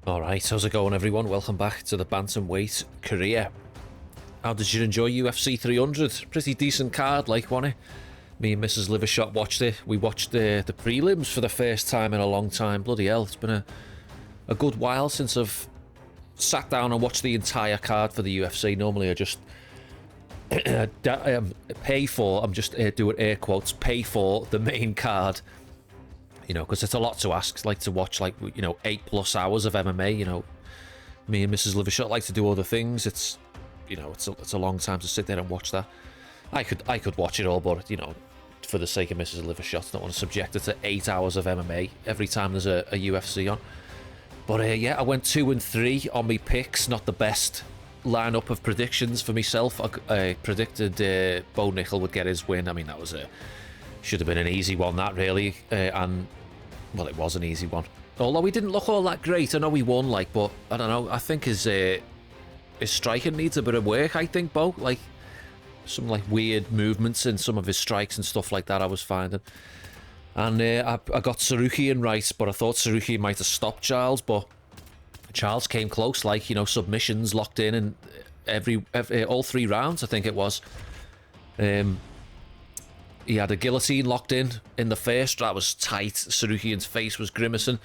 Alright, how's it going everyone? Welcome back to the Bantamweight career. How did you enjoy UFC 300? Pretty decent card, like, wasn't it? Me and Mrs. Livershot watched it. We watched the prelims for the first time in a long time. Bloody hell, it's been a good while since I've sat down and watched the entire card for the UFC. Normally I just pay for, I'm just doing air quotes, pay for the main card. You know, because it's a lot to ask. It's like to watch, like, you know, 8+ hours of MMA. You know, me and Mrs. Livershot like to do other things. It's, you know, it's a long time to sit there and watch that. I could watch it all, but, you know, for the sake of Mrs. Livershot, I don't want to subject her to 8 hours of MMA every time there's a UFC on. But yeah, I went 2 and 3 on my picks. Not the best lineup of predictions for myself. I predicted Bo Nickel would get his win. I mean, that was should have been an easy one, that, really. And well, it was an easy one. Although he didn't look all that great. I know he won, like, but I don't know. I think his striking needs a bit of work, I think, Bo. Like, some, like, weird movements in some of his strikes and stuff like that I was finding. And I got Sarukian right, but I thought Sarukian might have stopped Charles, but Charles came close, like, you know, submissions locked in, and all 3 rounds, I think it was. He had a guillotine locked in the first. That was tight. Sarukian's face was grimacing.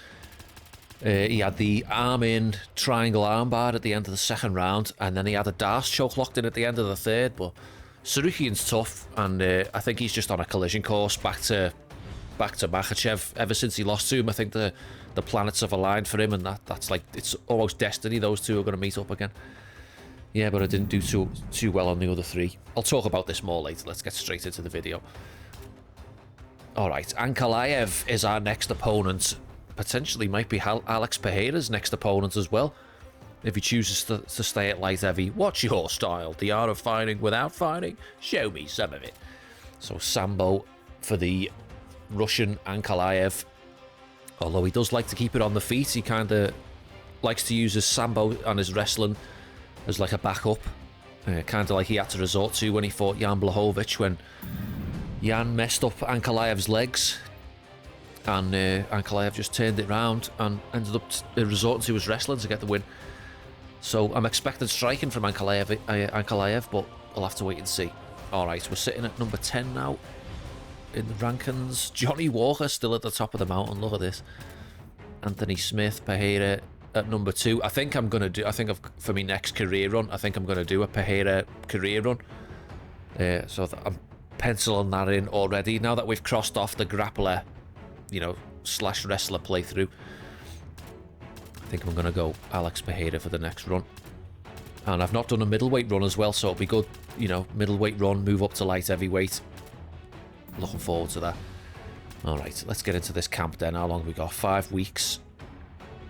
He had the arm-in triangle armbar at the end of the second round, and then he had a Darce choke locked in at the end of the third. But Sarukian's tough, and I think he's just on a collision course back to Makhachev. Ever since he lost to him, I think the planets have aligned for him, and that's like, it's almost destiny. Those two are going to meet up again. Yeah, but I didn't do too well on the other 3. I'll talk about this more later. Let's get straight into the video. Alright, Ankalaev is our next opponent. Potentially might be Alex Pereira's next opponent as well, if he chooses to stay at light heavy. What's your style? The art of fighting without fighting? Show me some of it. So Sambo for the Russian Ankalaev. Although he does like to keep it on the feet, he kind of likes to use his Sambo and his wrestling as like a backup, kind of like he had to resort to when he fought Jan Blachowicz, when Jan messed up Ankalaev's legs, and Ankalaev just turned it round and ended up resorting to his wrestling to get the win. So I'm expecting striking from Ankalaev, but I'll have to wait and see. Alright, we're sitting at number 10 now in the rankings. Johnny Walker still at the top of the mountain, look at this. Anthony Smith, Pereira at number 2. I think for my next career run, I think I'm going to do a Pereira career run. So I'm penciling that in already. Now that we've crossed off the grappler, you know, / wrestler playthrough, I think I'm going to go Alex Pereira for the next run. And I've not done a middleweight run as well, so it'll be good, you know, middleweight run, move up to light heavyweight. Looking forward to that. Alright, let's get into this camp then. How long have we got? 5 weeks.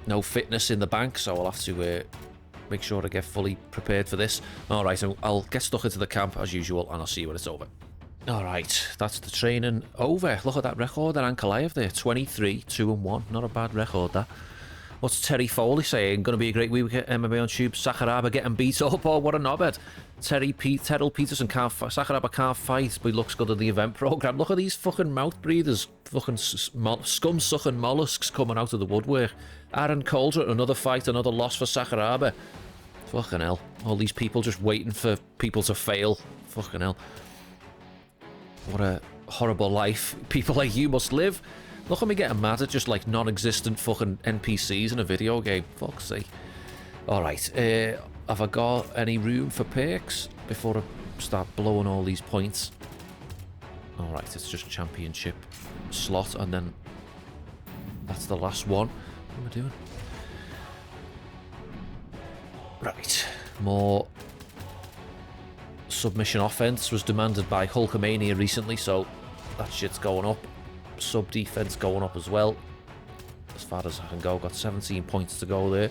No fitness in the bank, so I'll have to make sure to get fully prepared for this. Alright, so I'll get stuck into the camp as usual, and I'll see you when it's over. Alright, that's the training over. Look at that record at Ankalaev there. 23, 2-1. Not a bad record, that. What's Terry Foley saying? Going to be a great week at MMA on Tube. Sakuraba getting beat up. Oh, what a knobhead. Terrell Peterson can't fight. Sakuraba can't fight, but he looks good at the event program. Look at these fucking mouth breathers. Fucking scum-sucking mollusks coming out of the woodwork. Aaron Coulter, another fight, another loss for Sakuraba. Fucking hell. All these people just waiting for people to fail. Fucking hell. What a horrible life people like you must live. Look at me getting mad at just, like, non-existent fucking NPCs in a video game. Fuck's sake. Alright, have I got any room for perks before I start blowing all these points? Alright, it's just championship slot, and then that's the last one. What am I doing? Right, more submission offense was demanded by Hulkamania recently, so that shit's going up. Sub defense going up as well, as far as I can go. Got 17 points to go there.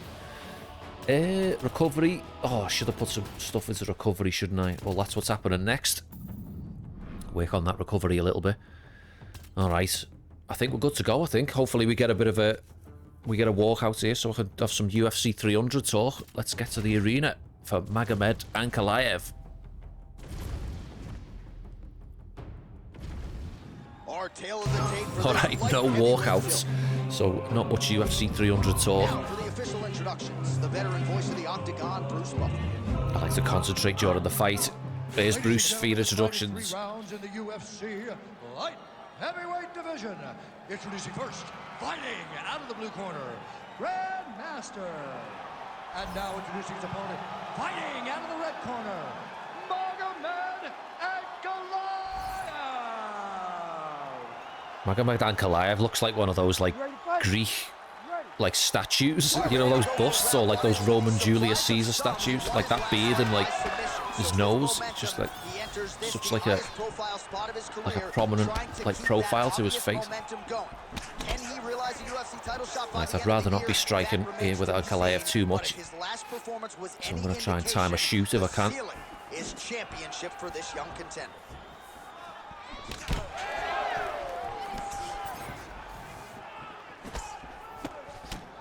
Recovery. Oh, I should have put some stuff into recovery, shouldn't I? Well, that's what's happening next. Work on that recovery a little bit. Alright, I think we're good to go. I think hopefully we get a walkout here, so I can have some UFC 300 talk. Let's get to the arena for Magomed Ankalaev. Alright, no walkouts, so not much UFC 300 talk. introductions, the veteran voice of the Octagon, Bruce Buffer. I like to concentrate during the fight. There's Bruce for your introductions. 3 rounds in the UFC light heavyweight division. Introducing first, fighting out of the blue corner, Grandmaster. And now introducing his opponent, fighting out of the red corner, Magomed Ankalaev. Magomed Ankalaev looks like one of those like Greek like statues, you know, those busts, or like those Roman Julius Caesar statues, like that beard and like his nose, just like such like a prominent like profile to his face. Right, I'd rather not be striking here with Ankalaev too much, so I'm going to try and time a shoot if I can. Is championship for this young contender.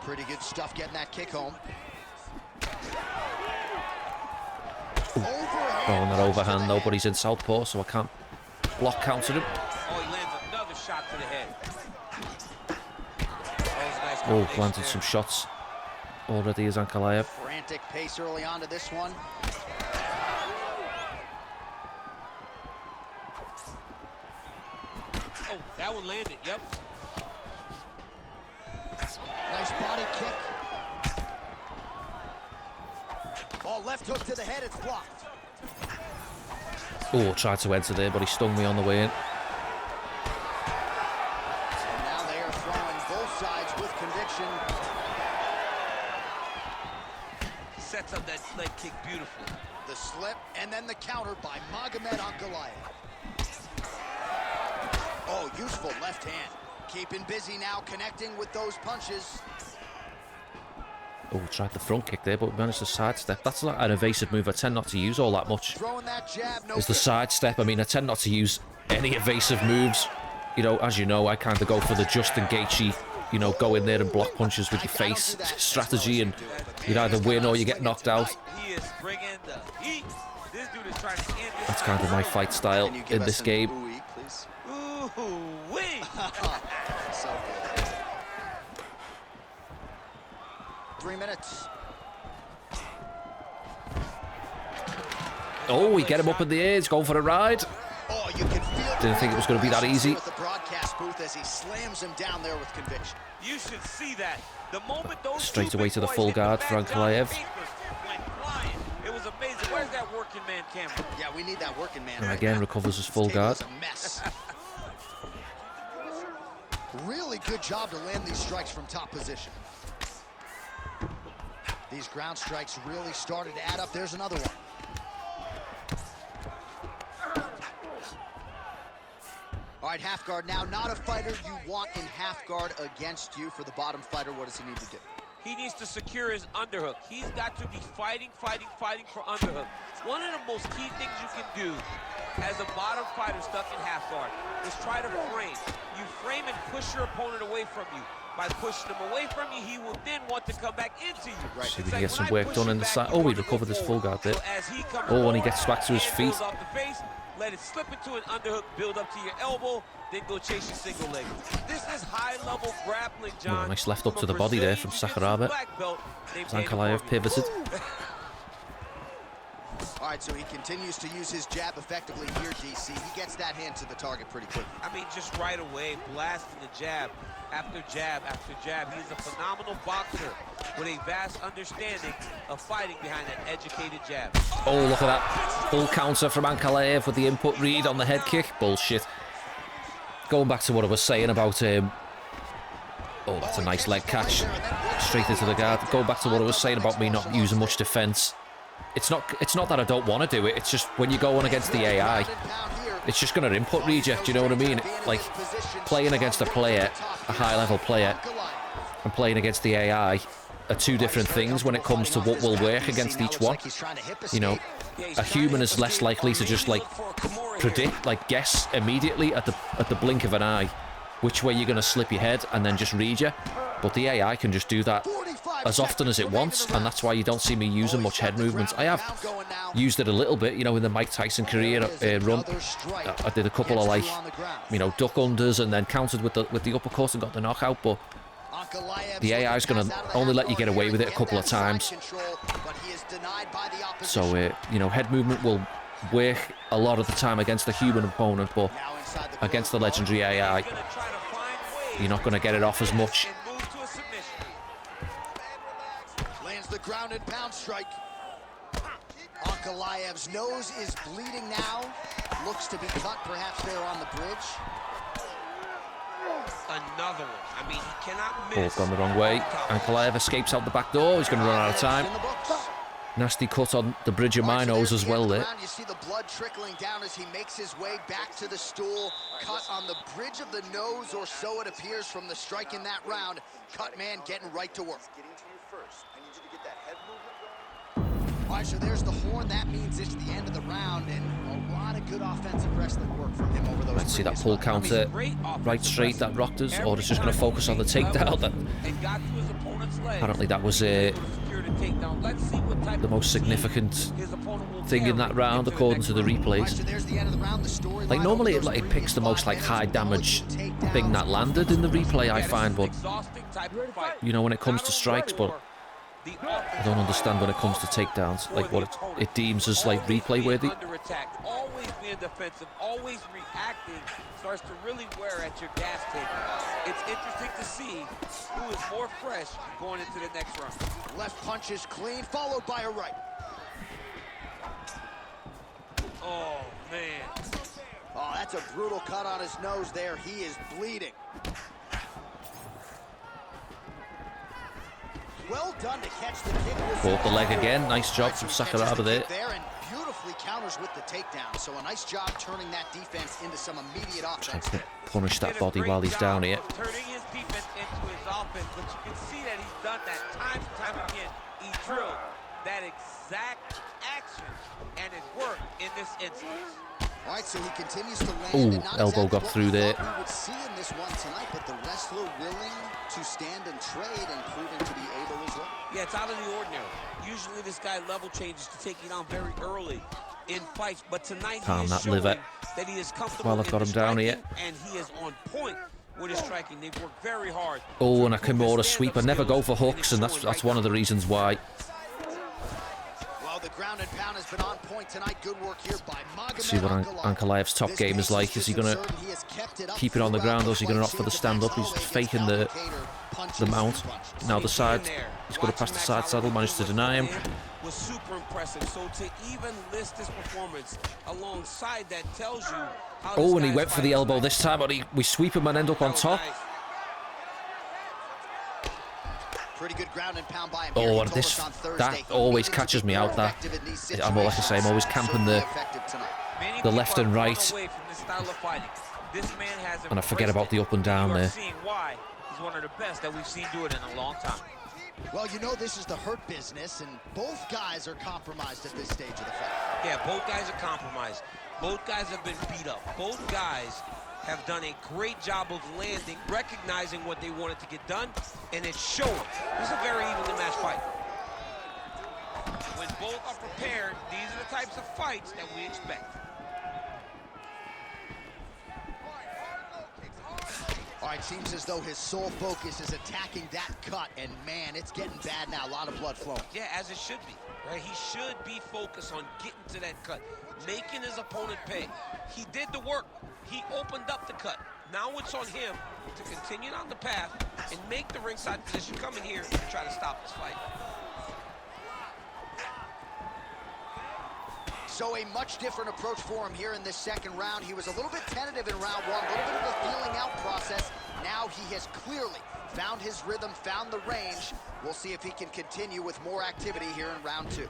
Pretty good stuff getting that kick home. Throwing that overhand though, but he's in southpaw, so I can't block counter him. Oh, he lands another shot to the head. Oh, planted some shots already as Ankalaev. Frantic pace early on to this one. Oh, that one landed, yep. Nice body kick. Ball left hook to the head, it's blocked. Oh, tried to enter there, but he stung me on the way in. So now they are throwing both sides with conviction. Sets up that leg kick beautifully. The slip, and then the counter by Magomed Ankalaev. Oh, useful left hand. Keeping busy now, connecting with those punches. Oh, tried the front kick there, but managed to sidestep. That's like an evasive move I tend not to use all that much. Throwing that jab, no Is the sidestep. I mean, I tend not to use any evasive moves. You know, as you know, I kind of go for the Justin Gaethje, you know, go in there and block punches with your face strategy, and you either win or you get knocked out. He is bringing the heat. This dude is trying to end this. That's kind of my fight style in this game. Ooh-wee. So good. 3 minutes. Oh, we get him up in the air. He's going for a ride. Oh, you can feel Didn't think it was going to be that easy. At the broadcast booth as he slams him down there with conviction. You should see that. The moment those Straight away to the full guard for Ankalaev. It was amazing. Where's that working man camera? Yeah, we need that working man. And again, recovers his full guard. A mess. Really good job to land these strikes from top position. These ground strikes really started to add up. There's another one. All right, half guard now. Not a fighter you want in half guard against you. For the bottom fighter, what does he need to do? He needs to secure his underhook. He's got to be fighting for underhook. One of the most key things you can do as a bottom fighter stuck in half guard is try to frame. You frame and push your opponent away from you. By pushing him away from you, he will then want to come back into you. Right. See if we can get some work done in the side. Oh, he recovered his full guard there. Oh, and he gets back to his feet. Let it slip into an underhook, build up to your elbow, then go chase your single leg. This is high-level grappling, John. Oh, nice left up to the body there from Sakuraba. Ankalaev pivoted. All right, so he continues to use his jab effectively here, DC. He gets that hand to the target pretty quickly. I mean, just right away, blasting the jab after jab after jab. He's a phenomenal boxer with a vast understanding of fighting behind that educated jab. Oh, look at that. Full counter from Ankalaev with the input read on the head kick. Bullshit. Going back to what I was saying about him. Oh, that's a nice leg catch. Straight into the guard. Going back to what I was saying about me not using much defense. It's not that I don't want to do it. It's just when you go on against the AI, it's just going to input read you. Do you know what I mean? Like playing against a player, a high-level player, and playing against the AI are two different things when it comes to what will work against each one. You know, a human is less likely to just like predict, like guess immediately at the blink of an eye which way you're going to slip your head and then just read you. But the AI can just do that as often as it wants, and that's why you don't see me using much head movements. I have used it a little bit, you know, in the Mike Tyson career run. I did a couple of like, you know, duck unders and then countered with the uppercut and got the knockout. But The AI is going to only let you get away with it a couple of times. So, you know, head movement will work a lot of the time against the human opponent, but against the legendary AI, you're not going to get it off as much. Lands the ground and pound strike. Ankalaev's nose is bleeding now. Looks to be cut, perhaps there on the bridge. Another one. I mean, he cannot miss. Both gone the wrong way. Ankalaev escapes out the back door. He's going to run out of time. Nasty cut on the bridge of my nose as well there. You see the blood trickling down as he makes his way back to the stool. Cut on the bridge of the nose, or so it appears from the strike in that round. Cut man getting right to work. All right, so there's the horn. That means it's the end of the round, and a lot of good offensive wrestling work from him over those. Let's see that pull counter right straight that rocked us, or it's just going to focus on the takedown. Apparently that was the most significant thing in that round, according to the replays. Like normally it picks the most like high damage thing that landed in the replay, I find, but you know, when it comes to strikes, but I don't understand when it comes to takedowns, like what it deems as like replay worthy. Always being defensive, always reacting starts to really wear at your gas tank. It's interesting to see who is more fresh going into the next round. Left punch is clean, followed by a right. Oh, man. Oh, that's a brutal cut on his nose there. He is bleeding. Well done to catch the kick. Caught the leg again. Nice job from Sakuraba there. And beautifully counters with the takedown. So a nice job turning that defense into some immediate offense. Punish that body while he's down here. Turning his defense into his offense, but you can see that he's done that time and time again. He drilled that exact action, and it worked in this instance. All right, so he continues to land. Ooh, elbow got through there. We would see in this one tonight, but the wrestler willing to stand and trade and proving to be able as well. Yeah, it's out of the ordinary. Usually this guy level changes to take it on very early in fights, but tonight he is showing that he is comfortable. Well, I've got him down here, and he is on point with his striking. They've worked very hard. Oh, and a Kimura sweep. I never go for hooks, and that's one of the reasons why. The ground and pound has been on point tonight. Good work here by Magomed. See what Ankalaev's top game is like. Is he going to keep it on the ground, or is he going to opt for the stand-up? He's faking the mount. Now the side. He's got to pass the side saddle. Managed to deny him. Was super impressive. So to even list this performance alongside that tells you how. Oh, and he went for the elbow this time, but we sweep him and end up on top. Pretty good ground and pound by him. Oh, and that always catches me out. That I'm like I say, I'm always camping the left and right, and I forget about the up and down there. He's one of the best that we've seen do it in a long time. Well, you know this is the hurt business, and both guys are compromised at this stage of the fight. Yeah, both guys are compromised. Both guys have been beat up. Both guys have done a great job of landing, recognizing what they wanted to get done, and it's showing. This is a very evenly matched fight. When both are prepared, these are the types of fights that we expect. All right, seems as though his sole focus is attacking that cut, and man, it's getting bad now. A lot of blood flowing. Yeah, as it should be, right? He should be focused on getting to that cut, making his opponent pay. He did the work. He opened up the cut. Now it's on him to continue on the path and make the ringside position come in here and try to stop this fight. So a much different approach for him here in this second round. He was a little bit tentative in round one, a little bit of a feeling out process. Now he has clearly found his rhythm, found the range. We'll see if he can continue with more activity here in round two.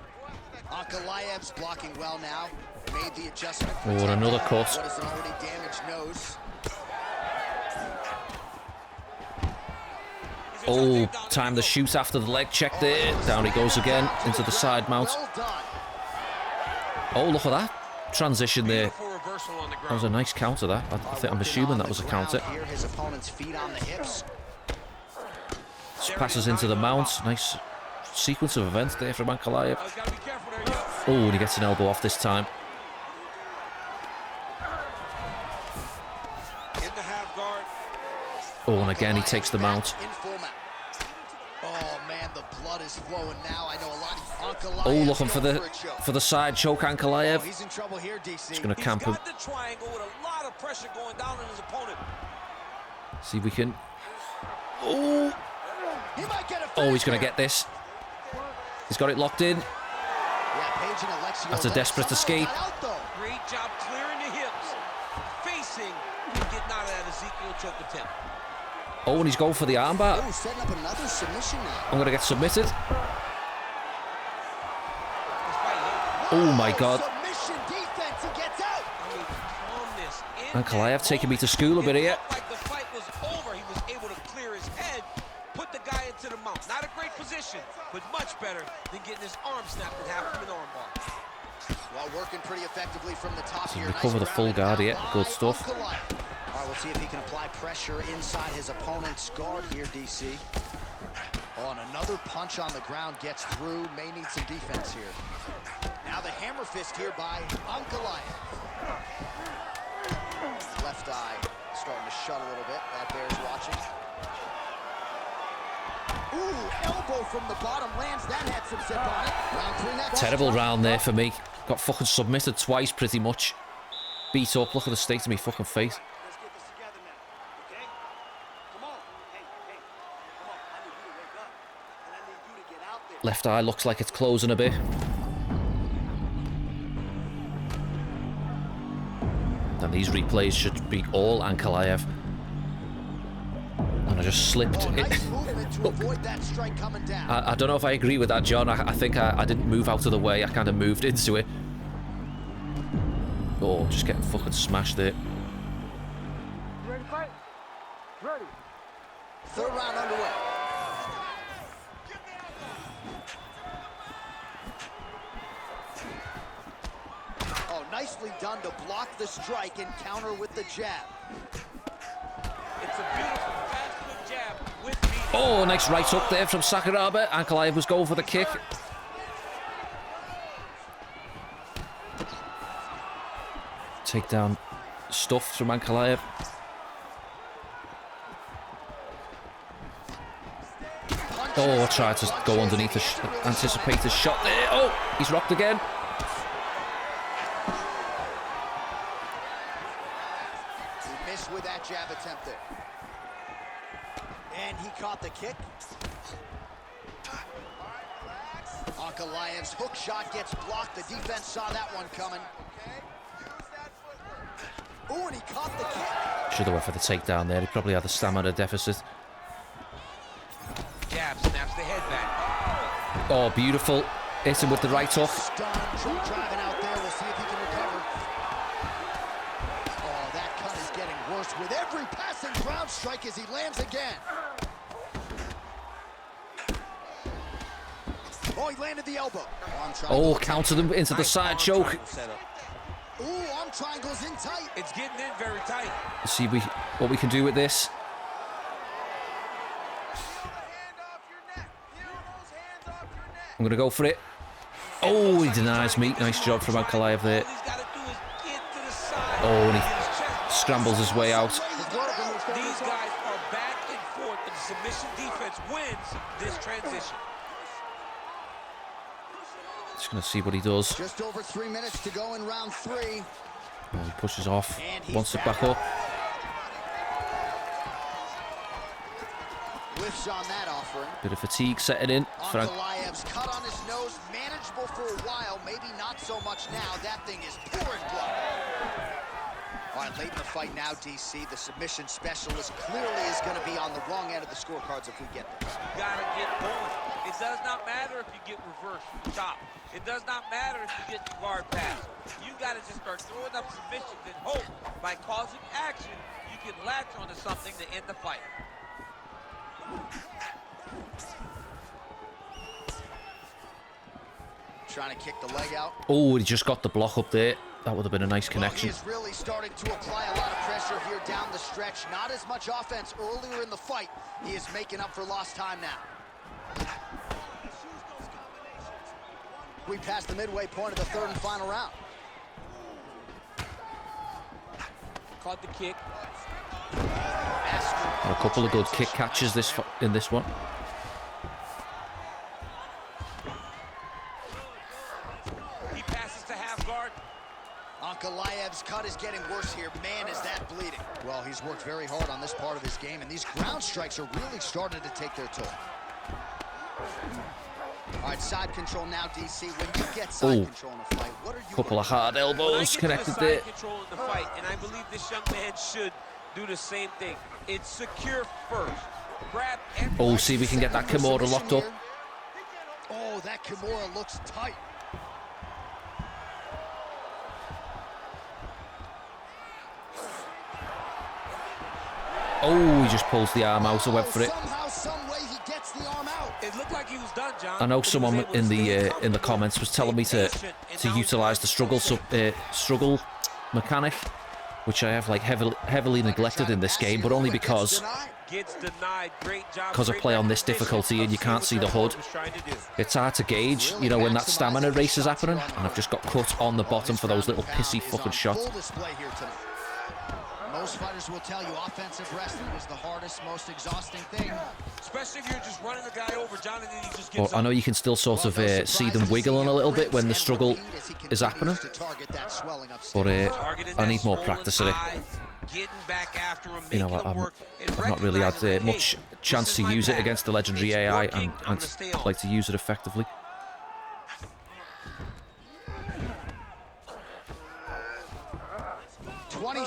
Ankalaev's blocking well now. Made the adjustment. Oh, and another cut. What is an already damaged nose. Oh, time to shoot after the leg check there. Down he goes again into the side mount. Oh, look at that transition there. That was a nice counter. That I'm assuming that was a counter. His opponent's feet on the hips. Just passes into the mount. Nice sequence of events there from Ankalaev. Oh, and he gets an elbow off this time. In the half guard. Oh, and again he takes the mount. one now. I know a lot. Ankalaev Oh, looking for the side choke, Ankalaev. He's in trouble here, DC. He's going to camp him. He's got the triangle with a lot of pressure going down on his opponent. See if we can... Oh! He might get a Oh, he's going to get this. He's got it locked in. Yeah, Paige and Alexio. That's a desperate escape. Great job clearing the hips. Facing and getting out of that Ezekiel choke attempt. Oh, and he's going for the armbar. Oh, setting up another submission now. I'm going to get submitted. Oh, my God. Submission defense. He gets out. Ankalaev taking me to school a bit here. Like the fight was over, he was able to clear his head, put the guy into the mount. Not a great position, but much better than getting his arm snapped in half from an armbar. While working pretty effectively from the top So here. recover the full guard here. Good stuff. All right, we'll see if he can apply pressure inside his opponent's guard here, DC. Oh, and another punch on the ground gets through. May need some defense here. Now the hammer fist here by Ankalaev. Left eye starting to shut a little bit. That bears watching. Ooh, elbow from the bottom lands. That had some zip on it. Round 3 next. Terrible round there for me. Got fucking submitted twice pretty much. Beat up. Look at the state of me fucking face. Let's get this together now, okay? Come on. Hey, come on. I need you to wake up. And I need you to get out there. Left eye looks like it's closing a bit. And these replays should be all Ankalaev. And I just slipped. Oh, nice movement to avoid that strike coming down. I don't know if I agree with that, John. I think I didn't move out of the way. I kind of moved into it. Oh, just getting fucking smashed there. You ready to fight? Ready. Third round underway. Oh, nicely done to block the strike and counter with the jab. It's a beautiful fast quick jab with meaning. Oh, nice right hook there from Sakuraba. Ankalaev was going for the kick. Takedown stuffed from Ankalaev. Oh, I tried to go underneath the anticipated shot there. Oh, he's rocked again. He missed with that jab attempt there. And he caught the kick. Ankalaev's hook shot gets blocked. The defense saw that one coming. Oh, and he caught the kick. Should have went for the takedown there. He probably had a stamina deficit. Jab snaps the head back. Oh, beautiful. Hit him with the right hook. Stunned, driving out there. We'll see if he can recover. Oh, that cut is getting worse with every passing ground strike as he lands again. Oh, he landed the elbow. Oh, countered him into the side choke. Ooh, arm triangle's in tight. It's getting in very tight. Let's see what we can do with this. I'm going to go for it. Oh, he denies me. Nice job from Ankalaev there. Oh, and he scrambles his way out. These guys are back and forth, and the submission defense wins this transition. Just going to see what he does. Just over 3 minutes to go in round 3. Oh, he pushes off. Wants it back up. Whiffs on that offering. Bit of fatigue setting in. Ankalaev's cut on his nose, manageable for a while, maybe not so much now. That thing is pouring blood. All right, late in the fight now, DC. The submission specialist clearly is going to be on the wrong end of the scorecards if we get there. You gotta get going. It does not matter if you get reversed from the top. It does not matter if you get the guard pass. You gotta just start throwing up submissions and hope by causing action, you can latch onto something to end the fight. Trying to kick the leg out. Oh, he just got the block up there. That would have been a nice connection. Well, he is really starting to apply a lot of pressure here down the stretch. Not as much offense earlier in the fight. He is making up for lost time now. We passed the midway point of the third and final round. Caught the kick. And a couple of good kick catches in this one. He passes to half guard. Ankalaev's cut is getting worse here. Man, is that bleeding. Well, he's worked very hard on this part of his game, and these ground strikes are really starting to take their toll. All right, side control now, DC. When you get side control in a fight, what are you... Couple of hard elbows connected there. Control in the fight, and I believe this young man should do the same thing. It's secure first. Grab and See if we can get that Kimura locked up. Oh, that Kimura looks tight. Oh, he just pulls the arm out and went for it. Somehow, some way he gets the arm out. It looked like he was done, John. I know someone in the comments was telling me to utilize the struggle mechanic, which I have like heavily neglected in this game, but only because I play on this difficulty and you can't see the HUD. It's hard to gauge, you know, when that stamina race is happening, and I've just got cut on the bottom for those little pissy fucking shots. Most fighters will tell you offensive wrestling is the hardest, most exhausting thing. Especially if you're just running the guy over, John, and then he just gets I know you can still sort of see them wiggling a little bit when the struggle is happening, but I need more practice at it. You know, I've not really had much chance to use it against the legendary AI, and I'd like to use it effectively.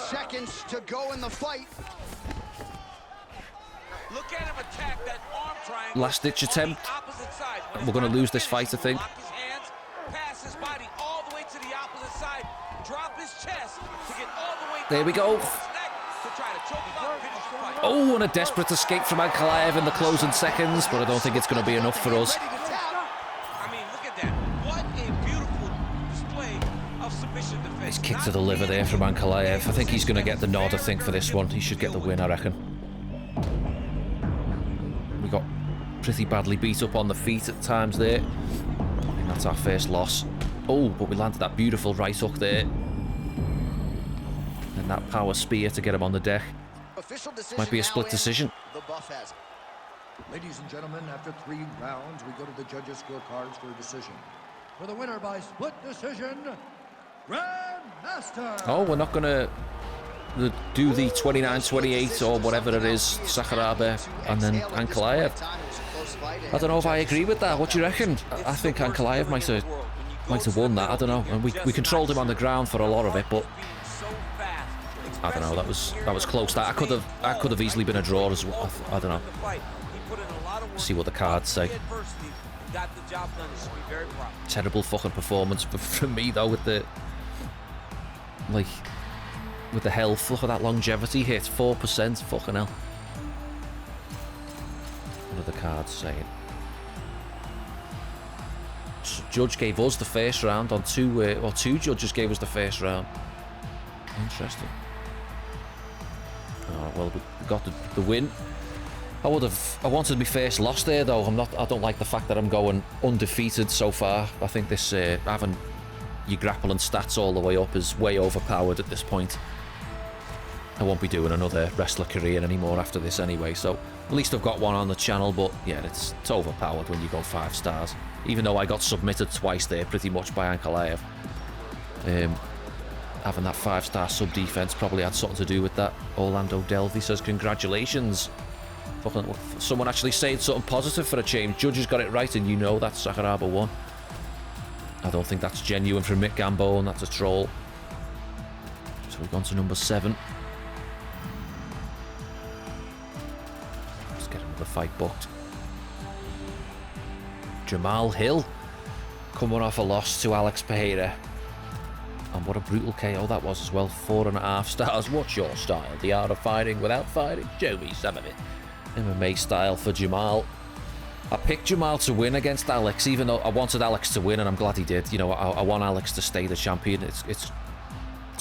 Seconds to go in the fight. Look at him attack that arm triangle. Last ditch attempt. We're going to lose this fight, I think. His hands, pass his body all the way to the opposite side, drop his chest to get all the way. There we go. Oh, and a desperate escape from Ankalaev in the closing seconds, but I don't think it's going to be enough for us. I mean, look at that. What a beautiful display of submission defense. Nice kick to the liver there from Ankalaev. I think he's going to get the nod, I think, for this one. He should get the win, I reckon. We got pretty badly beat up on the feet at times there. And that's our first loss. Oh, but we landed that beautiful right hook there. And that power spear to get him on the deck. Might be a split decision. The buff has it. Ladies and gentlemen, after 3 rounds, we go to the judges' scorecards for a decision. For the winner by split decision, Grandmaster. Oh, we're not going to do the 29-28 or whatever it is, Sakuraba and then Ankalaev. I don't know if I agree with that. What do you reckon? I think Ankalaev might have won that. I don't know. And we controlled him on the ground for a lot of it, but I don't know. That was close. That I could have easily been a draw as well. I don't know. See what the cards say. Terrible fucking performance from me though with the health. Look at that longevity hit, 4%. Fucking hell. What are the cards saying? Judge gave us the first round on two judges gave us the first round. Interesting. Oh, well, we got the win. I wanted my first loss there though. I don't like the fact that I'm going undefeated so far. I think this having your grappling stats all the way up is way overpowered at this point. I won't be doing another wrestler career anymore after this anyway, so at least I've got one on the channel, but yeah, it's overpowered when you go 5 stars. Even though I got submitted twice there pretty much by Ankalaev. Having that 5-star sub defense probably had something to do with that. Orlando Delvey says congratulations. Fucking someone actually saying something positive for a change. Judges got it right, and you know that Sakuraba won. I don't think that's genuine from Mick Gambo, and that's a troll. So we've gone to number 7. Let's get another fight booked. Jamal Hill coming off a loss to Alex Pereira. And what a brutal KO that was as well. 4.5 stars. What's your style? The art of fighting without fighting? Show me some of it. MMA style for Jamal. I picked Jamal to win against Alex, even though I wanted Alex to win, and I'm glad he did. You know, I want Alex to stay the champion. It's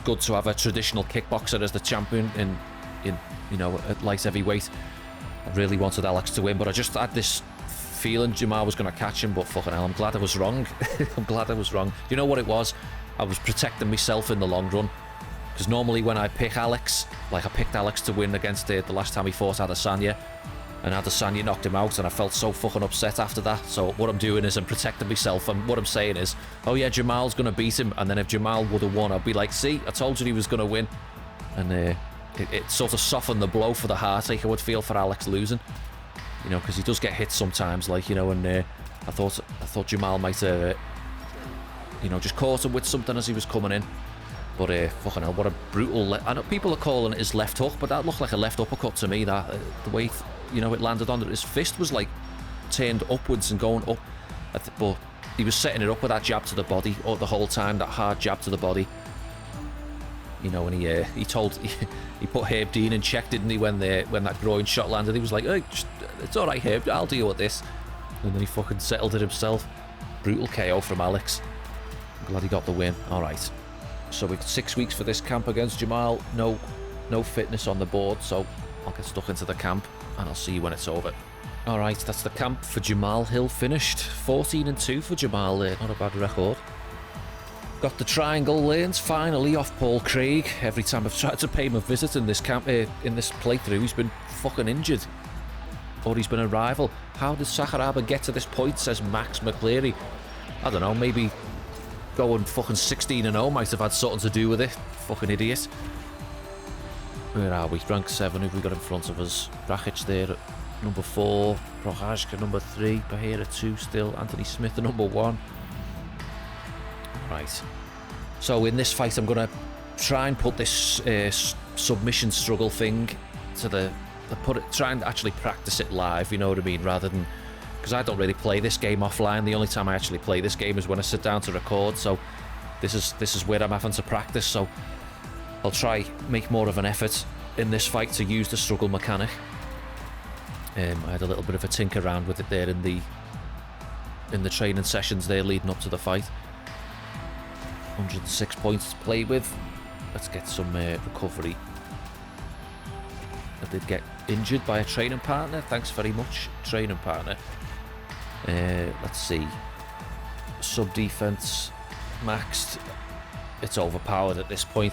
good to have a traditional kickboxer as the champion in you know, at light heavyweight. I really wanted Alex to win, but I just had this feeling Jamal was going to catch him, but fucking hell, I'm glad I was wrong. I'm glad I was wrong. You know what it was? I was protecting myself in the long run. Because normally when I pick Alex, like I picked Alex to win against the last time he fought Adesanya, And Adesanya knocked him out, and I felt so fucking upset after that. So what I'm doing is I'm protecting myself, and what I'm saying is, oh yeah, Jamal's going to beat him, and then if Jamal would have won, I'd be like, see, I told you he was going to win. And it sort of softened the blow for the heartache I would feel for Alex losing. You know, because he does get hit sometimes, like, you know, and I thought Jamal might have, you know, just caught him with something as he was coming in. But fucking hell, what a brutal... I know people are calling it his left hook, but that looked like a left uppercut to me, that the way, you know, it landed on it. His fist was like turned upwards and going up, but he was setting it up with that jab to the body the whole time, that hard jab to the body. You know, and he put Herb Dean in check, didn't he, when that groin shot landed? He was like, hey, it's all right, Herb, I'll deal with this. And then he fucking settled it himself. Brutal KO from Alex. I'm glad he got the win. All right. So we've 6 weeks for this camp against Jamal. No fitness on the board, so I'll get stuck into the camp and I'll see you when it's over. All right, that's the camp for Jamal Hill finished. 14-2 for Jamal there. Not a bad record. Got the triangle lanes finally off Paul Craig. Every time I've tried to pay him a visit in this camp, in this playthrough, he's been fucking injured. Or he's been a rival. How did Sakuraba get to this point, says Max McCleary. I don't know, maybe going fucking 16-0 might have had something to do with it. Fucking idiot. Where are we? Rank 7, who've we got in front of us? Rakic there at number 4. Prochazka number 3. Pereira 2 still. Anthony Smith at number 1. Right. So in this fight, I'm going to try and put this submission struggle thing to try and actually practice it live, you know what I mean, rather than, because I don't really play this game offline. The only time I actually play this game is when I sit down to record, so this is where I'm having to practice. So I'll try make more of an effort in this fight to use the struggle mechanic. I had a little bit of a tinker around with it there in the training sessions there leading up to the fight. 106 points to play with. Let's get some recovery. I did get injured by a training partner. Thanks very much, training partner. Let's see. Sub defense maxed. It's overpowered at this point.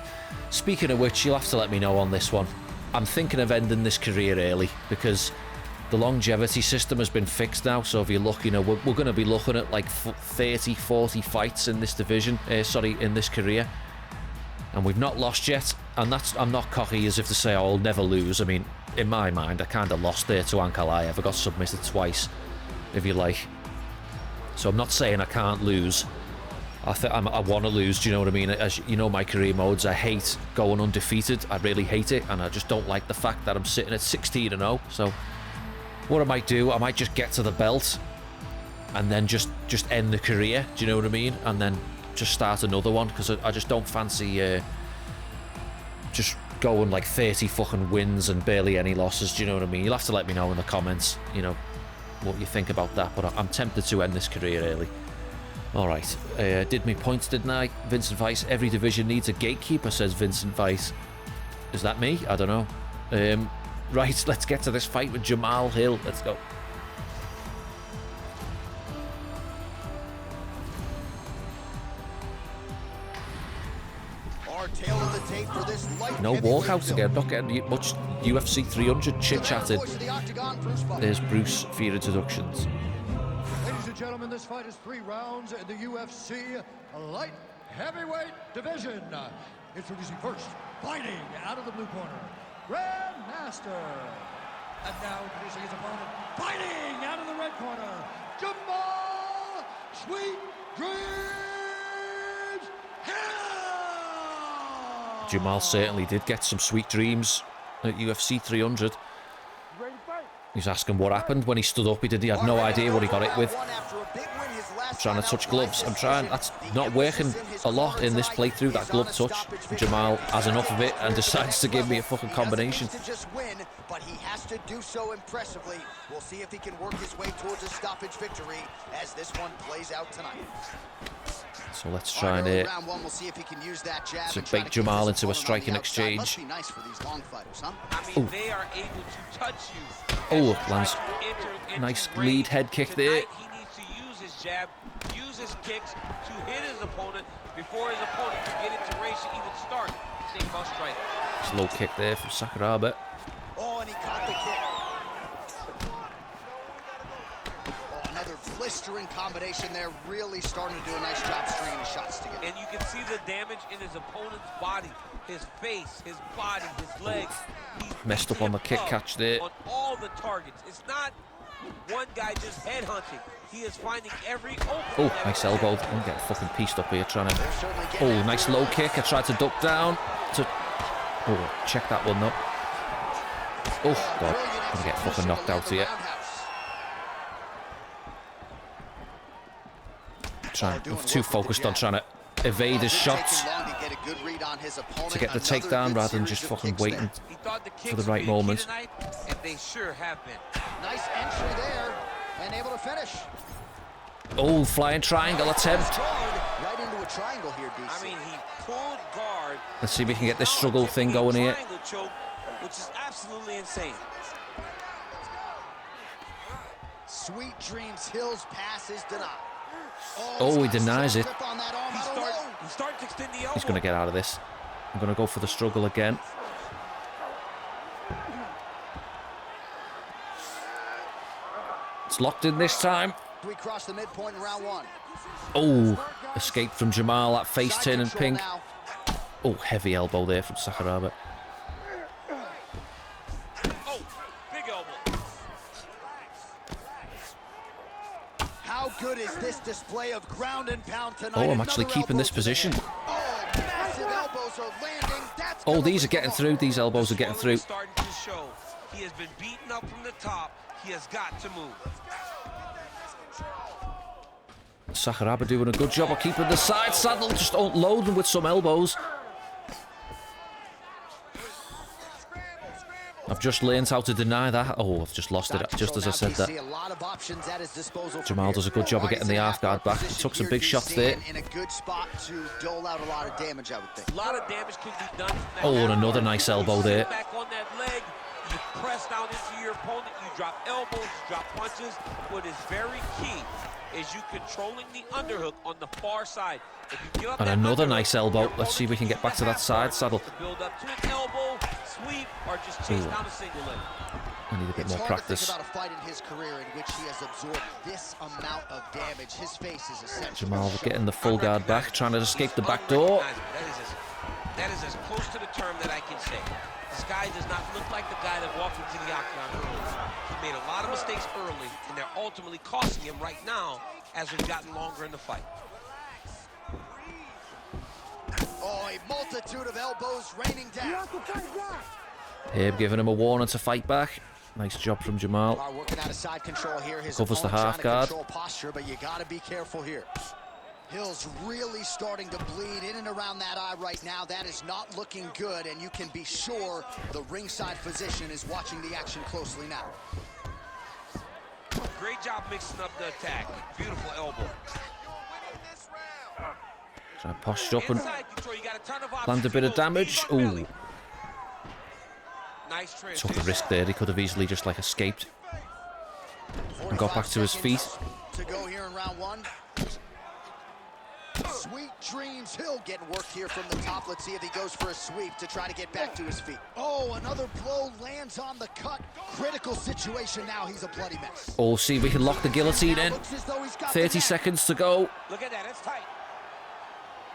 Speaking of which, you'll have to let me know on this one. I'm thinking of ending this career early because the longevity system has been fixed now. So if you look, you know, we're going to be looking at like 30, 40 fights in this division. In this career. And we've not lost yet. And I'm not cocky as if to say, oh, I'll never lose. I mean, in my mind, I kind of lost there to Ankalaev. I got submitted twice, if you like. So I'm not saying I can't lose. I want to lose, do you know what I mean? As you know, my career modes, I hate going undefeated. I really hate it. And I just don't like the fact that I'm sitting at 16-0. So what I might do, I might just get to the belt and then just end the career, do you know what I mean? And then just start another one, because I just don't fancy just going like 30 fucking wins and barely any losses, do you know what I mean? You'll have to let me know in the comments, you know, what you think about that, but I'm tempted to end this career early. Alright, did me points, didn't I? Vincent Weiss, every division needs a gatekeeper, says Vincent Weiss. Is that me? I don't know. Right, let's get to this fight with Jamal Hill. Let's go. No walkouts again, not getting much UFC 300 chit-chatted. There's Bruce for your introductions. Ladies and gentlemen, this fight is 3 rounds in the UFC light heavyweight division. Introducing first, fighting out of the blue corner, Grandmaster. And now introducing his opponent, fighting out of the red corner, Jamal Sweet Dreams Hill. Jamal certainly did get some sweet dreams at UFC 300. He's asking what happened when he stood up. He had no idea what he got it with. Trying to touch gloves. That's not working a lot in this playthrough, that glove touch. Jamal has enough of it and decides to give me a fucking combination. But he has to do so impressively. We'll see if he can work his way towards a stoppage victory as this one plays out tonight. So let's try and bait Jamal into a striking exchange. Ooh. They are able to touch you. Oh, lands. Nice lead head kick there. He needs to use his jab, use his kicks to hit his opponent before his opponent can get into range to even start thinking about striking. Slow kick there from Sakuraba. Oh, and he caught the kick. blistering combination there, really starting to do a nice job stringing the shots together. And you can see the damage in his opponent's body, his face, his body, his legs. He's Messed up on the kick catch there. On all the targets. It's not one guy just headhunting. He is finding every opening. Oh, nice elbow. I'm getting fucking pieced up here trying to... Oh, nice low kick. I tried to duck down. Oh, check that one up. Oh, God. I'm gonna get fucking knocked out here. I'm too focused on trying to evade his shots to get the takedown rather than just fucking waiting for the right moment. And they sure have been. Nice entry there and able to finish. Oh, flying triangle attempt. Right into a triangle here, DC. I mean, he pulled guard. Let's see if we can get this struggle thing going here. Choke, which is absolutely insane. Sweet Dreams Hill's pass is denied. Oh, he denies it. He's starting to extend the elbow. He's going to get out of this. I'm going to go for the struggle again. It's locked in this time. We cross the midpoint in round one. Oh, escape from Jamal, that face turn and pink. Oh, heavy elbow there from Sakuraba. Oh, big elbow. How good is this display of ground and pound tonight? Oh, I'm actually keeping this position. Oh, massive elbows are landing. That's Oh, these are getting through. These elbows are getting through. Starting to show. He has been beaten up from the top. He has got to move. Sakuraba doing a good job of keeping the side saddle. Just don't load them with some elbows. I've just learned how to deny that. Oh, I've just lost it just as I said that. Jamal does a good job of getting the half guard back. He took some big shots there. In a good spot to dole out a lot of damage, I would think. A lot of damage can be done. Oh, and another nice elbow there. Back on that leg, you press down into your opponent, you drop elbows, you drop punches. What is very key is you controlling the underhook on the far side. If you give up And another nice elbow. Let's see if we can get back to that side saddle. Build up to an elbow, sweep, or just chase down a single leg. I need a bit more practice. It's hard to think about a fight in his career in which he has absorbed this amount of damage. His face is essential. Jamal getting the full guard back, trying to escape the back door. That is as close to the term that I can say. This guy does not look like the guy that walked into the octagon early. He made a lot of mistakes early, and they're ultimately costing him right now as we've gotten longer in the fight. Oh, a multitude of elbows raining down. Here, giving him a warning to fight back. Nice job from Jamal. Working out of side control here. His Covers the half guard. Posture, but you got to be careful here. Hill's really starting to bleed in and around that eye right now. That is not looking good, and you can be sure the ringside physician is watching the action closely now. Great job mixing up the attack. Beautiful elbow. Try to posture up and land a bit of damage. Ooh. Nice Took a risk there. He could have easily just like escaped and got back to his feet. To go here in round one. Sweet Dreams Hill getting work here from the top. Let's see if he goes for a sweep to try to get back to his feet. Oh, another blow lands on the cut. Critical situation now. He's a bloody mess. Oh, see if we can lock the guillotine in. 30 seconds to go. Look at that. It's tight.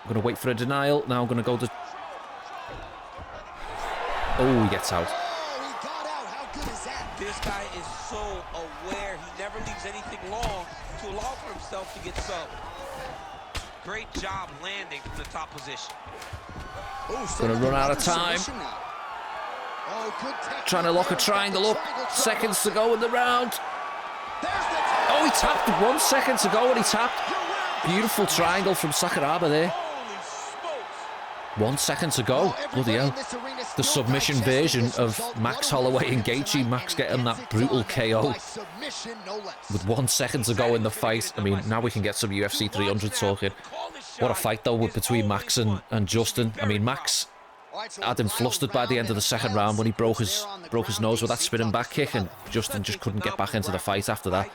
I'm going to wait for a denial. Now I'm going to go to... Oh, he gets out. Oh, he got out. How good is that? This guy is so aware. He never leaves anything long to allow for himself to get subbed. Great job landing from the top position. Going to run out of time. Trying to lock a triangle up. Seconds to go in the round. Oh, he tapped 1 second to go and he tapped. Beautiful triangle from Sakuraba there. 1 second to go. Bloody hell. The submission version of Max Holloway and Gaethje. Max getting that brutal KO with 1 second to go in the fight. I mean, now we can get some UFC 300 talking. What a fight though between Max and Justin. I mean, Max had him flustered by the end of the second round when he broke his nose with that spinning back kick, and Justin just couldn't get back into the fight after that.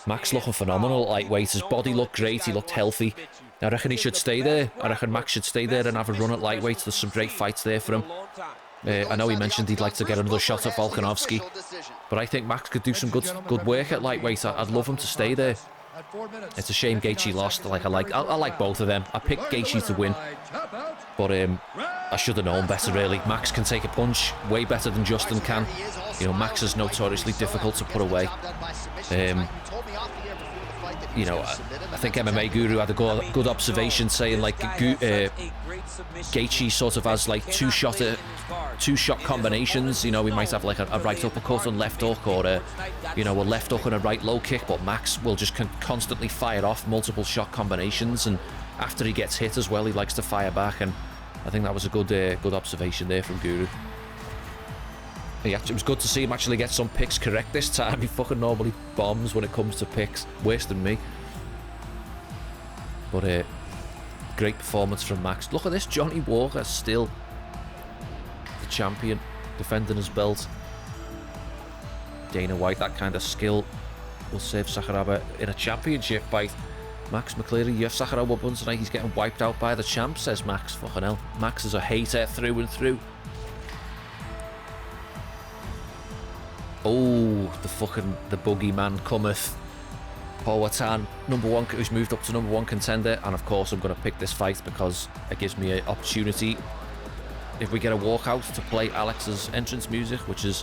Max looking phenomenal at lightweight. His body looked great. He looked healthy. I reckon he should stay there. I reckon Max should stay there and have a run at lightweight. There's some great fights there for him. I know he mentioned he'd like to get another shot at Volkanovski, but I think Max could do some good work at lightweight. I'd love him to stay there. at 4 minutes. It's a shame Gaethje lost. Like I like both of them. I picked Gaethje to win, but I should have known better really. Max can take a punch way better than Justin can. You know, Max is notoriously difficult to put away. You know, I think MMA Guru had a good observation saying like Gaethje sort of has like two shot combinations. You know, we might have like a right uppercut and left hook, or a left hook and a right low kick, but Max will just constantly fire off multiple shot combinations, and after he gets hit as well, he likes to fire back. And I think that was a good observation there from Guru. It was good to see him actually get some picks correct this time. He fucking normally bombs when it comes to picks, worse than me. But great performance from Max. Look at this, Johnny Walker still the champion, defending his belt. Dana White, that kind of skill will save Sakuraba in a championship fight. Max McCleary, you have Sakuraba won tonight, he's getting wiped out by the champ, says Max. Fucking hell, Max is a hater through and through. Oh, the boogeyman cometh. Powhatan, #1, who's moved up to #1 contender, and of course I'm going to pick this fight because it gives me an opportunity, if we get a walkout, to play Alex's entrance music, which is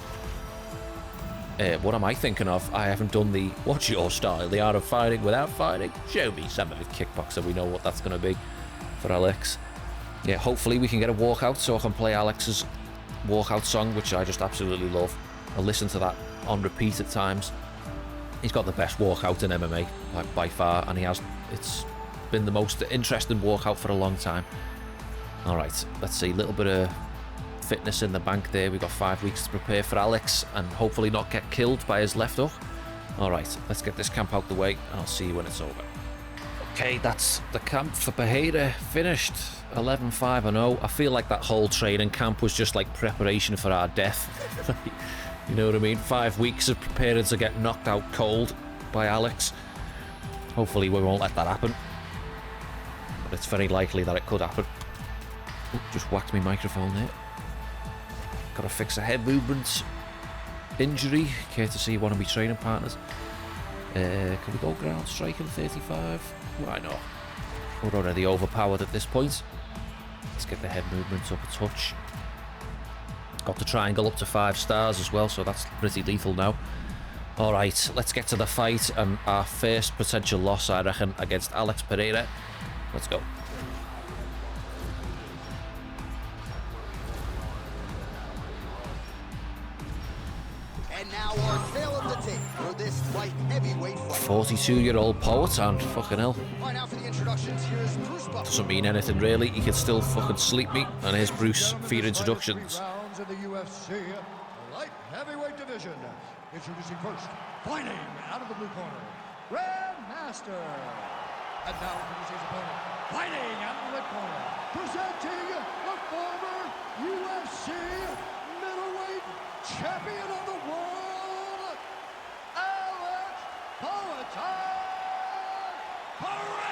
what am I thinking of? I haven't done the what's your style, the art of fighting without fighting. Show me some of the kickboxer. We know what that's going to be for Alex. Yeah, hopefully we can get a walkout so I can play Alex's walkout song, which I just absolutely love. I listen to that on repeat at times. He's got the best walkout in MMA by far, and it's been the most interesting walkout for a long time. All right, let's see, a little bit of fitness in the bank there. We've got 5 weeks to prepare for Alex and hopefully not get killed by his left hook. All right, let's get this camp out the way, and I'll see you when it's over. Okay, that's the camp for Pereira finished. 11-5-0. I feel like that whole training camp was just like preparation for our death. You know what I mean? 5 weeks of preparing to get knocked out cold by Alex. Hopefully we won't let that happen, but it's very likely that it could happen. Ooh, just whacked my microphone there. Gotta fix a head movement injury, courtesy one of my training partners. Can we go ground striking 35? Why not? We're already overpowered at this point. Let's get the head movement up a touch. Got the triangle up to 5 stars as well, so that's pretty lethal now. Alright, let's get to the fight, and our first potential loss, I reckon, against Alex Pereira. Let's go. And now our tale of the tape for this light heavyweight fight. 42-year-old Powhatan, fucking hell. Right now for the introductions, here is Bruce Buffer. Doesn't mean anything really, he can still fucking sleep me. And here's Bruce for your introductions. In the UFC light heavyweight division, introducing first, fighting out of the blue corner, Grandmaster. And now introducing his opponent, fighting out of the red corner, presenting the former UFC middleweight champion of the world, Alex Pereira.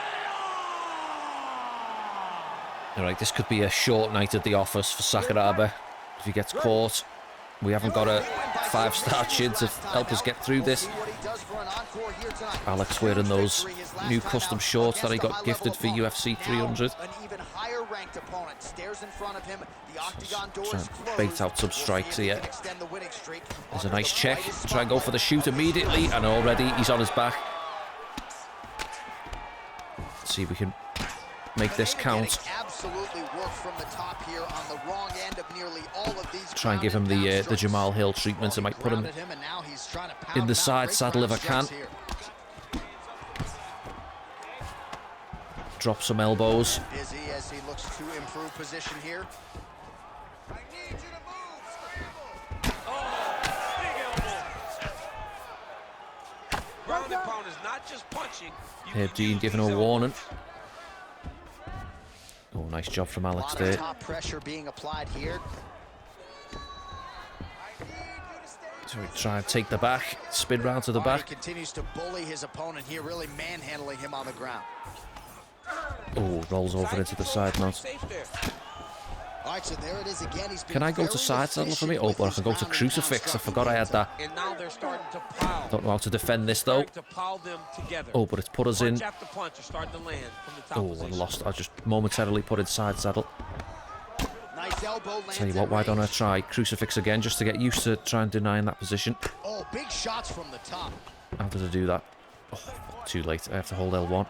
Alright, this could be a short night at the office for Sakuraba. If he gets caught, we haven't got a 5-star chin to help us get through this. Alex wearing those new custom shorts that he got gifted for UFC 300. Trying to bait out some strikes here. There's a nice check. Try and go for the shoot immediately, and already he's on his back. Let's see if we can make this count. Try and give him the Jamal Hill treatment. I might put him in the side saddle if I can. Drop some elbows. Busy as he looks to improve position here. I need you to move. Oh, big elbow. Ground and pound is not just punching. Here, Dean giving a warning. Oh, nice job from Alex there. Top pressure being applied here. So we try and take the back, spin round to the back. He continues to bully his opponent here, really manhandling him on the ground. Oh, rolls over into the side mount. All right, so there it is again. He's been Can I go to very side saddle for me? efficient Oh, with but I his can go to ground and crucifix. pound I forgot I had that. And now they're starting to pile. Don't know how to defend this though. To pile them together. Oh, but it's put us in. Punch after punch are starting to land from the top Oh, position. I lost. I just momentarily put in side saddle. Nice elbow. Tell you what, why don't I try crucifix again just to get used to trying denying that position? Oh, big shots from the top. How did I do that? Oh, fuck, too late. I have to hold L1.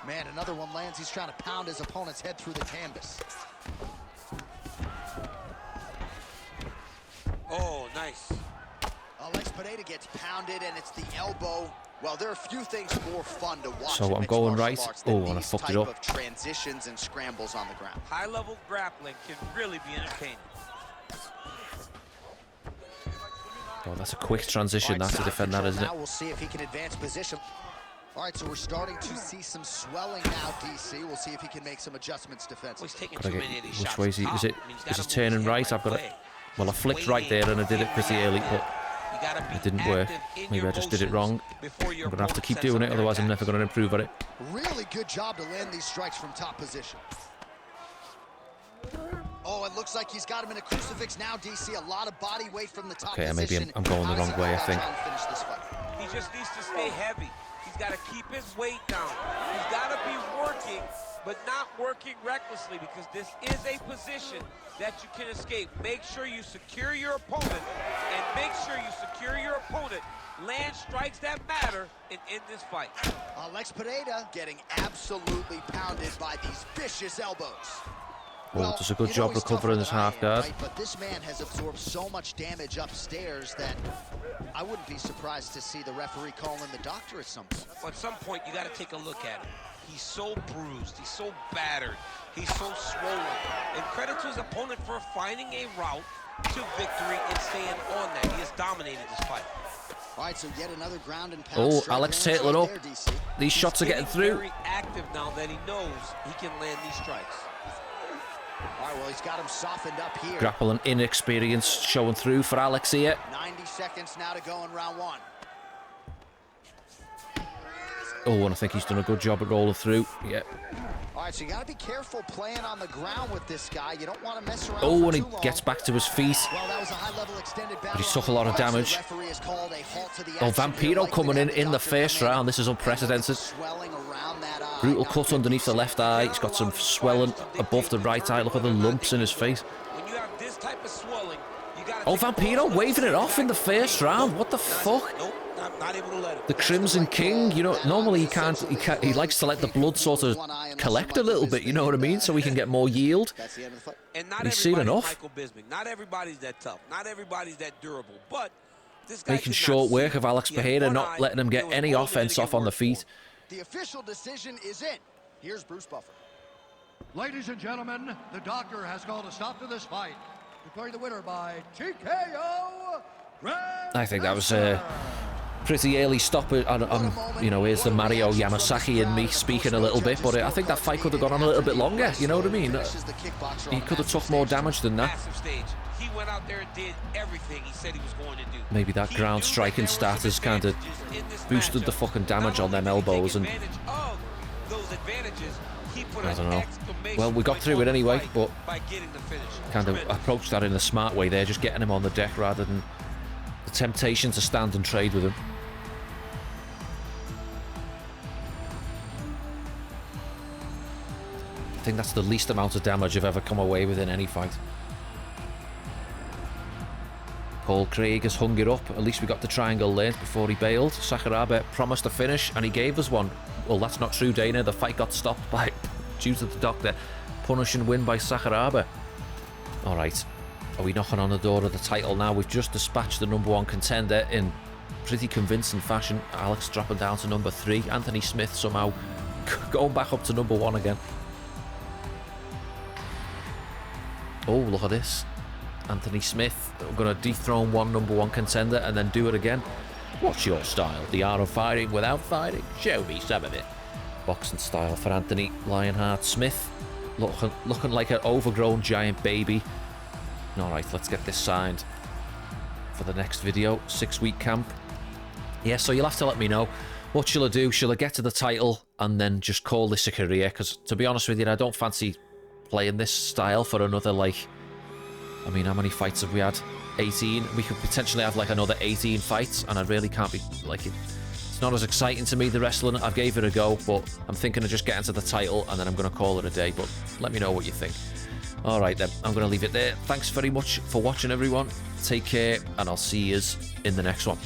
Man, another one lands. He's trying to pound his opponent's head through the canvas. Oh, nice. Alex Pereira gets pounded, and it's the elbow. Well, there are a few things more fun to watch. So in I'm mixed going martial right. arts than Oh, and I these fucked it type up. of transitions and scrambles on the ground. High-level grappling can really be entertaining. Oh, that's a quick transition. All right, That's to side defend that, control isn't it? now. We'll see if he can advance position. All right, so we're starting to see some swelling now, DC. We'll see if he can make some adjustments Well, defensively. he's taking Gotta too get, many of these which shots way is he? up Is it? top. I mean, he's Is gotta he move his turning head right? I've got it. away. Well, I flicked right there and I did it pretty early, but You gotta be it didn't work. active in Maybe your I just did it motions wrong. before your I'm gonna have to opponent keep sets doing up it, their otherwise I'm attacks. never gonna improve at it. Really good job to land these strikes from top position. Oh, it looks like he's got him in a crucifix now, DC. A lot of body weight from the top Okay, position. maybe I'm going the How does wrong he way, go I about think. trying to finish this fight? He just needs to stay heavy. He's got to keep his weight down. He's got to be working, but not working recklessly, because this is a position that you can escape. Make sure you secure your opponent, and make sure you secure your opponent. Land strikes that matter and end this fight. Alex Pereira getting absolutely pounded by these vicious elbows. Oh, does a good you know job he's recovering tougher his than I half am, guard. right? But this man has absorbed so much damage upstairs that I wouldn't be surprised to see the referee call in the doctor at some point. At some point, you got to take a look at him. He's so bruised. He's so battered. He's so swollen. And credit to his opponent for finding a route to victory and staying on that. He has dominated this fight. All right, so yet another ground and pound. Oh, strike Alex lands Taylor right up. there, DC. These shots are getting through. Very active now that he knows he can land these strikes. All right, well, he's got him softened up here. Grapple and inexperience showing through for Alex here. 90 seconds now to go in round one. Oh, and I think he's done a good job at rolling through. Yeah. All right, so you got to be careful playing on the ground with this guy. You don't want to mess around. Oh, for and he too long. gets back to his feet. Well, that was a high-level extended battle. But he took a lot of damage. The referee has called a halt to the Oh, action here. Vampiro Like coming to in have the the doctor first come in. round. This is unprecedented. Swelling around that eye. Brutal Now, cut underneath the left eye. He's got some swelling above the right eye. Look at the lumps in his face. When you have this type of swelling, you got to Oh, Vampiro waving it off in the first round. What the fuck? Nope, not able to let him. The Crimson King, you know, normally he likes to let the blood sort of collect a little bit, you know what I mean? So he can get more yield. That's the end of the fight. And not He's seen everybody's enough. Michael Bisping. Not everybody's that tough. Not everybody's that durable. But this guy Making could short not work see. of Alex He had Pereira, one not eye. letting him It get was any all he had to offense get off on the work feet. for. The official decision is in. Here's Bruce Buffer. Ladies and gentlemen, the doctor has called a stop to this fight, declaring the winner by TKO. I think that was a pretty early stop. You know, here's the Mario Yamasaki in me speaking a little bit, but I think that fight could have gone on a little bit longer, you know what I mean? He could have took more damage than that. Massive stage. He went out there and did everything he said he was going to do. Maybe that He ground knew striking that there were stat has some kind of advantages in this boosted the matchup. fucking damage Not on them only did he elbows, take and advantage of those advantages, he put I an don't know. exclamation Well, we got point through on it the anyway, fight but by getting the finish. kind of Tremendous. approached that in a smart way there, just getting him on the deck rather than the temptation to stand and trade with him. I think that's the least amount of damage I've ever come away with in any fight. Paul Craig has hung it up. At least we got the triangle late before he bailed. Sakuraba promised a finish, and he gave us one. Well, that's not true, Dana. The fight got stopped due to the doctor. Punish and win by Sakuraba. All right. Are we knocking on the door of the title now? We've just dispatched the #1 contender in pretty convincing fashion. Alex dropping down to #3. Anthony Smith somehow going back up to #1 again. Oh, look at this. Anthony Smith, we're going to dethrone one #1 contender and then do it again. What's your style? The art of fighting without fighting? Show me some of it. Boxing style for Anthony Lionheart Smith. Looking like an overgrown giant baby. Alright, let's get this signed for the next video. 6-week camp. Yeah, so you'll have to let me know. What shall I do? Shall I get to the title and then just call this a career? Because to be honest with you, I don't fancy playing this style for another, like, I mean, how many fights have we had? 18. We could potentially have like another 18 fights, and I really can't be like it's not as exciting to me, the wrestling. I've gave it a go, but I'm thinking of just getting to the title and then I'm going to call it a day. But let me know what you think. All right then, I'm going to leave it there. Thanks very much for watching, everyone. Take care, and I'll see you in the next one.